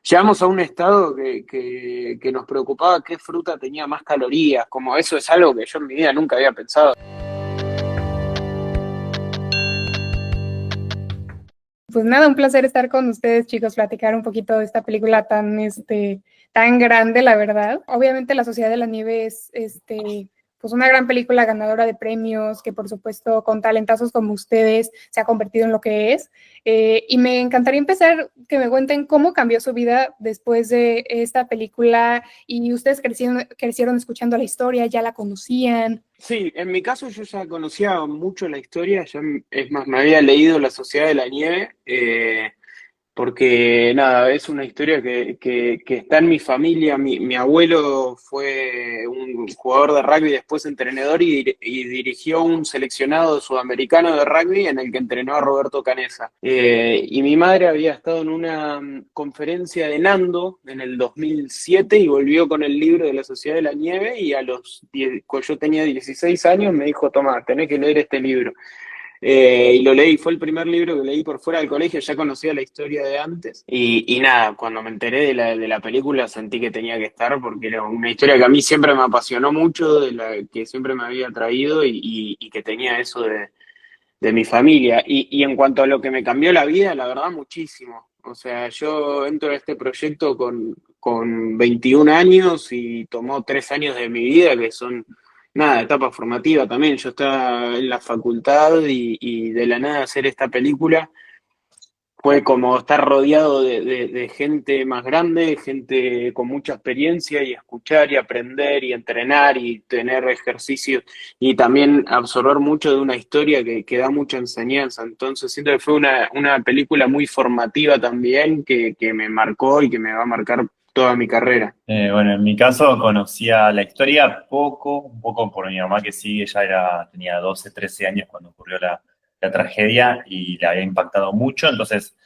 llegamos a un estado que nos preocupaba qué fruta tenía más calorías, como eso es algo que yo en mi vida nunca había pensado. Pues nada, un placer estar con ustedes, chicos, platicar un poquito de esta película tan grande, la verdad. Obviamente La Sociedad de la Nieve es, pues una gran película ganadora de premios, que por supuesto con talentazos como ustedes se ha convertido en lo que es. Y me encantaría empezar que me cuenten cómo cambió su vida después de esta película y ustedes crecieron escuchando la historia, ya la conocían. Sí, en mi caso yo ya conocía mucho la historia, es más, me había leído La Sociedad de la Nieve, porque nada, es una historia que está en mi familia. Mi abuelo fue un jugador de rugby, después entrenador y dirigió un seleccionado sudamericano de rugby en el que entrenó a Roberto Canessa. Y mi madre había estado en una conferencia de Nando en el 2007 y volvió con el libro de la Sociedad de la Nieve y cuando yo tenía 16 años me dijo, toma, tenés que leer este libro. Y lo leí, fue el primer libro que leí por fuera del colegio, ya conocía la historia de antes. Y nada, cuando me enteré de la película sentí que tenía que estar porque era una historia que a mí siempre me apasionó mucho, que siempre me había atraído y que tenía eso de mi familia. Y en cuanto a lo que me cambió la vida, la verdad, muchísimo. O sea, yo entro a este proyecto con 21 años y tomó 3 años de mi vida, que son, nada, etapa formativa también. Yo estaba en la facultad y de la nada hacer esta película fue como estar rodeado de gente más grande, gente con mucha experiencia y escuchar y aprender y entrenar y tener ejercicios y también absorber mucho de una historia que da mucha enseñanza. Entonces siento que fue una película muy formativa también que me marcó y que me va a marcar toda mi carrera. Bueno, en mi caso conocía la historia poco, un poco por mi mamá que sí, ella tenía 12, 13 años cuando ocurrió la tragedia y le había impactado mucho, entonces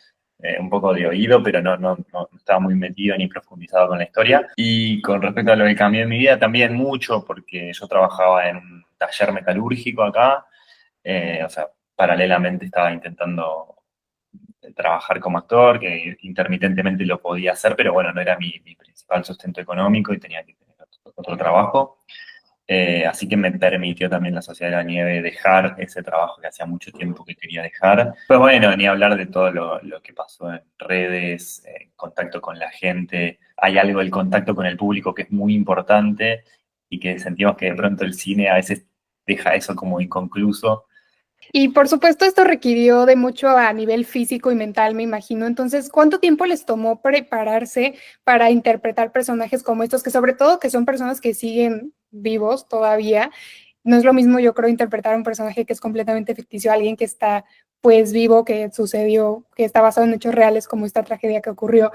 un poco de oído, pero no estaba muy metido ni profundizado con la historia. Y con respecto a lo que cambió en mi vida, también mucho, porque yo trabajaba en un taller metalúrgico acá, o sea, paralelamente estaba intentando trabajar como actor, que intermitentemente lo podía hacer, pero bueno, no era mi principal sustento económico y tenía que tener otro trabajo. Así que me permitió también la Sociedad de la Nieve dejar ese trabajo que hacía mucho tiempo que quería dejar. Pues bueno, ni hablar de todo lo que pasó en redes, en contacto con la gente. Hay algo del contacto con el público que es muy importante y que sentimos que de pronto el cine a veces deja eso como inconcluso. Y por supuesto esto requirió de mucho a nivel físico y mental, me imagino. Entonces, ¿cuánto tiempo les tomó prepararse para interpretar personajes como estos, que sobre todo que son personas que siguen vivos todavía? No es lo mismo, yo creo, interpretar a un personaje que es completamente ficticio, a alguien que está pues vivo, que sucedió, que está basado en hechos reales como esta tragedia que ocurrió.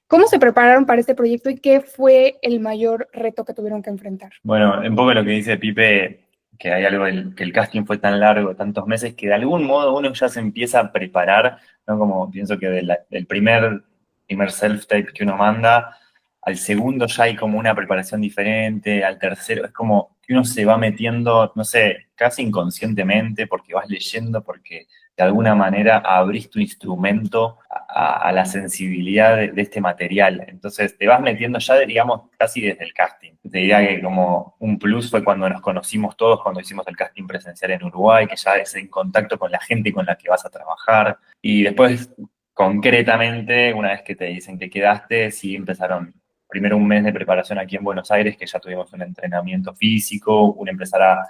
¿Cómo se prepararon para este proyecto y qué fue el mayor reto que tuvieron que enfrentar? Bueno, un poco lo que dice Pipe, que hay algo que el casting fue tan largo, tantos meses, que de algún modo uno ya se empieza a preparar, ¿no? Como pienso que del primer self-tape que uno manda, al segundo ya hay como una preparación diferente, al tercero es como que uno se va metiendo, no sé, casi inconscientemente, porque vas leyendo, porque de alguna manera abrís tu instrumento a la sensibilidad de este material. Entonces te vas metiendo ya, digamos, casi desde el casting. Te diría que como un plus fue cuando nos conocimos todos, cuando hicimos el casting presencial en Uruguay, que ya es en contacto con la gente con la que vas a trabajar. Y después, concretamente, una vez que te dicen que quedaste, sí empezaron primero un mes de preparación aquí en Buenos Aires, que ya tuvimos un entrenamiento físico, un empezar a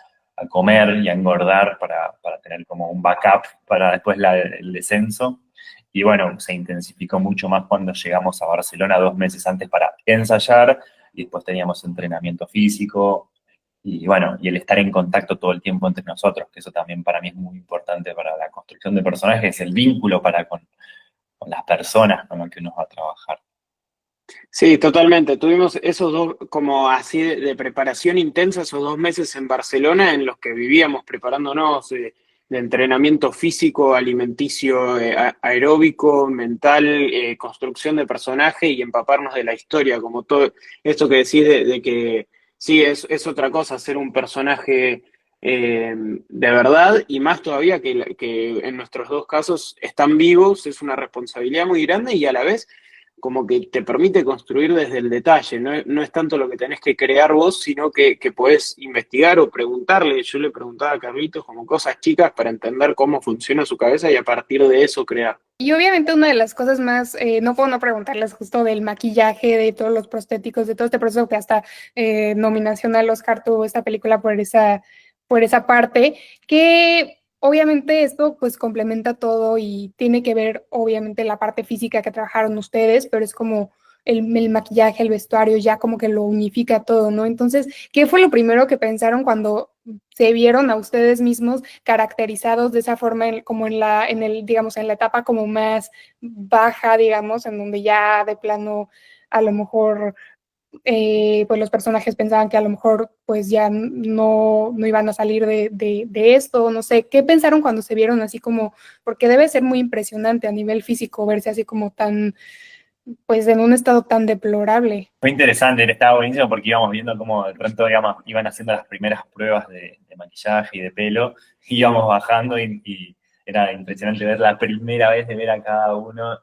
comer y a engordar para tener como un backup para después el descenso. Y bueno, se intensificó mucho más cuando llegamos a Barcelona 2 meses antes para ensayar y después teníamos entrenamiento físico y bueno, y el estar en contacto todo el tiempo entre nosotros, que eso también para mí es muy importante para la construcción de personajes, el vínculo con las personas con las que uno va a trabajar. Sí, totalmente. Tuvimos esos dos, como así de preparación intensa, esos 2 meses en Barcelona en los que vivíamos preparándonos de entrenamiento físico, alimenticio, aeróbico, mental, construcción de personaje y empaparnos de la historia, como todo esto que decís de que sí, es otra cosa ser un personaje de verdad y más todavía que en nuestros dos casos están vivos, es una responsabilidad muy grande y a la vez como que te permite construir desde el detalle, no es tanto lo que tenés que crear vos, sino que podés investigar o preguntarle. Yo le preguntaba a Carlitos como cosas chicas para entender cómo funciona su cabeza y a partir de eso crear. Y obviamente una de las cosas más, no puedo no preguntarles justo del maquillaje, de todos los prostéticos, de todo este proceso que hasta nominación al Oscar tuvo esta película por esa parte, que obviamente esto pues complementa todo y tiene que ver obviamente la parte física que trabajaron ustedes, pero es como el maquillaje, el vestuario, ya como que lo unifica todo, ¿no? Entonces, ¿qué fue lo primero que pensaron cuando se vieron a ustedes mismos caracterizados de esa forma, como digamos, en la etapa como más baja, digamos, en donde ya de plano a lo mejor pues los personajes pensaban que a lo mejor pues ya no iban a salir de esto, no sé, ¿qué pensaron cuando se vieron así como, porque debe ser muy impresionante a nivel físico verse así como tan, pues en un estado tan deplorable? Fue interesante, estaba buenísimo porque íbamos viendo cómo de pronto iban haciendo las primeras pruebas de maquillaje y de pelo, íbamos bajando y era impresionante ver la primera vez de ver a cada uno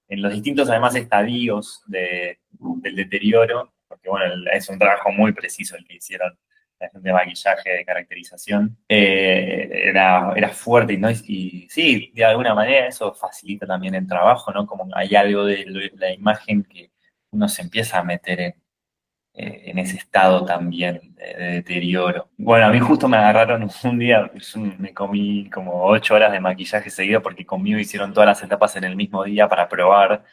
en los distintos, además, estadios del deterioro, porque bueno, es un trabajo muy preciso el que hicieron la gente de maquillaje, de caracterización. Era fuerte, ¿no? Y sí, de alguna manera eso facilita también el trabajo, ¿no? Como hay algo de la imagen que uno se empieza a meter en ese estado también de deterioro. Bueno, a mí justo me agarraron un día, me comí como 8 horas de maquillaje seguido porque conmigo hicieron todas las etapas en el mismo día para probar.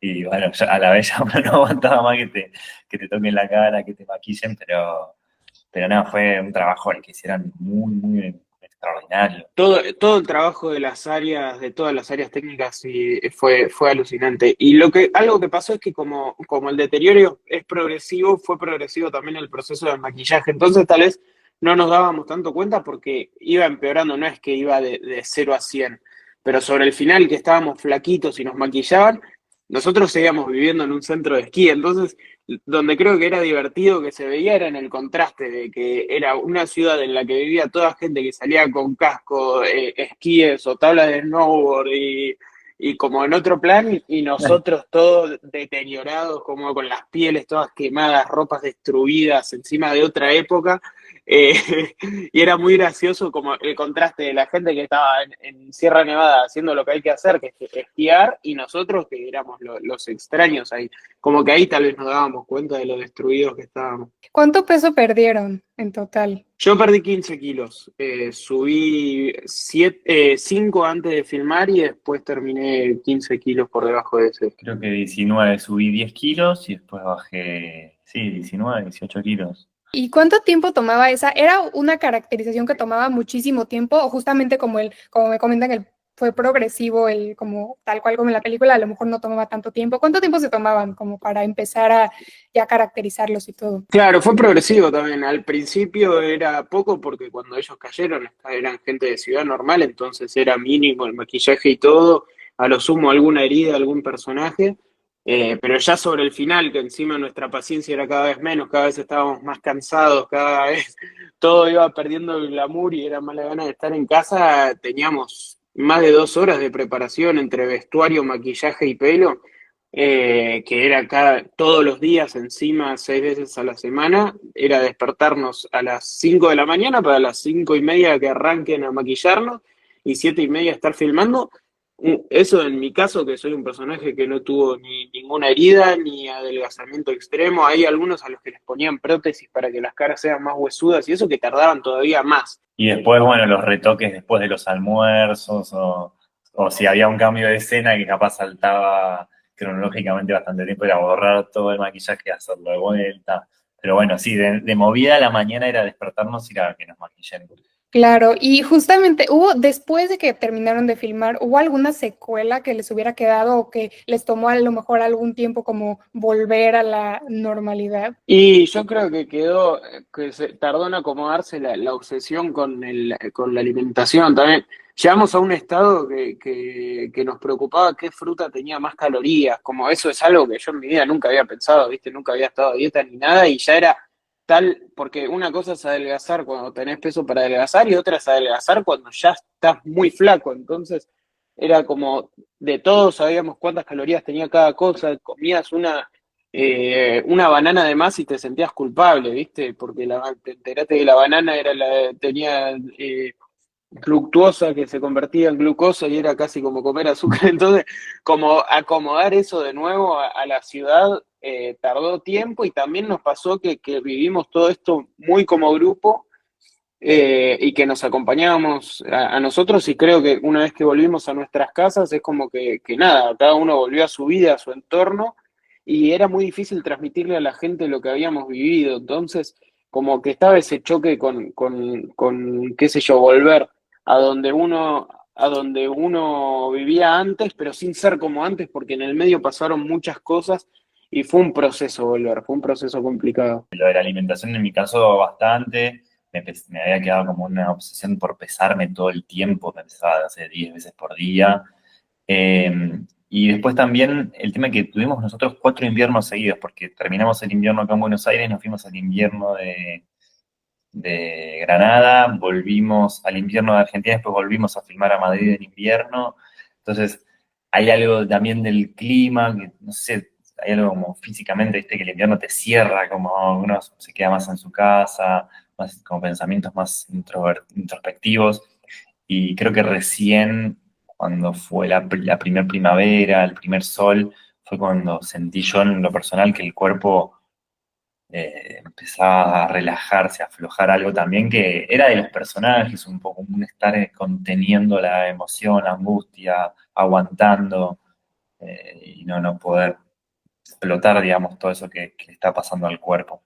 Y bueno, a la vez ya uno no aguantaba más que te toquen la cara, que te maquillen, pero no, fue un trabajo el que hicieron muy, muy extraordinario. Todo el trabajo de las áreas, de todas las áreas técnicas, sí, fue alucinante. Y algo que pasó es que como el deterioro es progresivo, fue progresivo también el proceso de maquillaje. Entonces tal vez no nos dábamos tanto cuenta porque iba empeorando, no es que iba de 0 a 100, pero sobre el final que estábamos flaquitos y nos maquillaban, nosotros seguíamos viviendo en un centro de esquí. Entonces donde creo que era divertido que se veía era en el contraste de que era una ciudad en la que vivía toda gente que salía con casco, esquíes o tablas de snowboard y como en otro plan, y nosotros todos deteriorados, como con las pieles todas quemadas, ropas destruidas, encima de otra época. eh, y era muy gracioso como el contraste de la gente que estaba en Sierra Nevada haciendo lo que hay que hacer, que es esquiar, y nosotros que éramos los extraños ahí. Como que ahí tal vez nos dábamos cuenta de lo destruidos que estábamos. ¿Cuánto peso perdieron en total? Yo perdí 15 kilos, subí 5 antes de filmar y después terminé 15 kilos por debajo de ese. Creo que 19, subí 10 kilos y después bajé, sí, 19, 18 kilos. ¿Y cuánto tiempo tomaba esa? ¿Era una caracterización que tomaba muchísimo tiempo o justamente como me comentan, fue progresivo, como tal cual como en la película, a lo mejor no tomaba tanto tiempo? ¿Cuánto tiempo se tomaban como para empezar a ya caracterizarlos y todo? Claro, fue progresivo también. Al principio era poco porque cuando ellos cayeron eran gente de ciudad normal, entonces era mínimo el maquillaje y todo, a lo sumo alguna herida, algún personaje. Pero ya sobre el final, que encima nuestra paciencia era cada vez menos, cada vez estábamos más cansados, cada vez todo iba perdiendo el glamour y era más la gana de estar en casa, teníamos más de 2 horas de preparación entre vestuario, maquillaje y pelo, que era todos los días encima, 6 veces a la semana, era despertarnos a las 5 de la mañana para las 5:30 que arranquen a maquillarnos y 7:30 estar filmando. Eso en mi caso, que soy un personaje que no tuvo ni ninguna herida ni adelgazamiento extremo. Hay algunos a los que les ponían prótesis para que las caras sean más huesudas y eso que tardaban todavía más. Y después, bueno, los retoques después de los almuerzos o si había un cambio de escena que capaz saltaba cronológicamente bastante tiempo, era borrar todo el maquillaje y hacerlo de vuelta. Pero bueno, sí, de movida a la mañana era despertarnos y era que nos maquillen. Claro, y justamente después de que terminaron de filmar, ¿hubo alguna secuela que les hubiera quedado o que les tomó a lo mejor algún tiempo como volver a la normalidad? Y yo creo que que se tardó en acomodarse la obsesión con la alimentación también. Llegamos a un estado que nos preocupaba qué fruta tenía más calorías, como eso es algo que yo en mi vida nunca había pensado, ¿viste? Nunca había estado a dieta ni nada y ya era tal, porque una cosa es adelgazar cuando tenés peso para adelgazar y otra es adelgazar cuando ya estás muy flaco. Entonces era como de todos sabíamos cuántas calorías tenía cada cosa, comías una banana de más y te sentías culpable, ¿viste? Porque te enteraste que la banana tenía fructuosa que se convertía en glucosa y era casi como comer azúcar. Entonces, como acomodar eso de nuevo a la ciudad tardó tiempo y también nos pasó que vivimos todo esto muy como grupo y que nos acompañábamos a nosotros y creo que una vez que volvimos a nuestras casas es como que nada, cada uno volvió a su vida, a su entorno y era muy difícil transmitirle a la gente lo que habíamos vivido. Entonces, como que estaba ese choque con qué sé yo, volver a donde uno vivía antes, pero sin ser como antes, porque en el medio pasaron muchas cosas y fue un proceso volver, fue un proceso complicado. Lo de la alimentación en mi caso bastante, me había quedado como una obsesión por pesarme todo el tiempo, me pesaba, no sé, 10 veces por día. Y después también el tema que tuvimos nosotros 4 inviernos seguidos, porque terminamos el invierno acá en Buenos Aires, nos fuimos al invierno de Granada, volvimos al invierno de Argentina, después volvimos a filmar a Madrid en invierno. Entonces, hay algo también del clima, que no sé, hay algo como físicamente, ¿viste? Que el invierno te cierra, como uno se queda más en su casa, más como pensamientos más introspectivos. Y creo que recién, cuando fue la primer primavera, el primer sol, fue cuando sentí yo en lo personal que el cuerpo empezaba a relajarse, a aflojar algo también que era de los personajes, un poco un estar conteniendo la emoción, la angustia, aguantando y no poder explotar, digamos, todo eso que le está pasando al cuerpo.